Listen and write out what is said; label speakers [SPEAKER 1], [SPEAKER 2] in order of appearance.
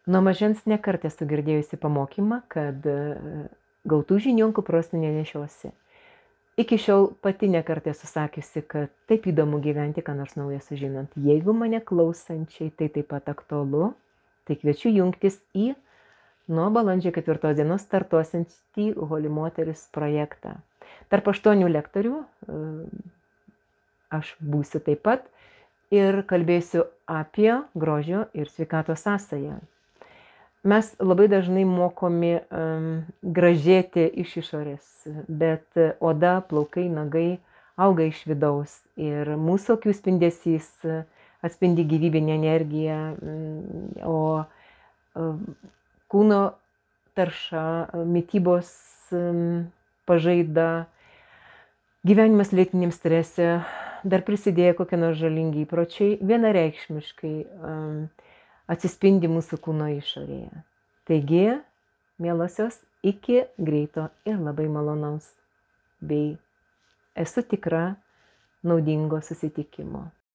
[SPEAKER 1] Nuo mažens nekart esu girdėjusi pamokymą, kad gautų žinių ant kuprostų nenešiosi. Iki šiol pati nekart esu sakiusi, kad taip įdomu gyventi, ką nors naują sužinant. Jeigu mane klausančiai tai taip pat aktualu, tai kviečiu jungtis į nuo balandžio 4 dienos startuosiantį Holy Moteris projektą. Tarp 8 lektorių aš būsiu taip pat ir kalbėsiu apie grožio ir sveikatos sąsają. Mes labai dažnai mokomi gražėti iš išorės, bet oda, plaukai, nagai auga iš vidaus ir mūsų akių spindesys atspindi gyvybinę energiją, o kūno tarša, mitybos pažaida, gyvenimas lėtiniam strese, dar prisidėję kokie nors žalingi įpročiai, vienareikšmiškai atsispindi mūsų kūno išorėje. Taigi, mielosios, iki greito ir labai malonaus, bei esu tikra naudingo susitikimo.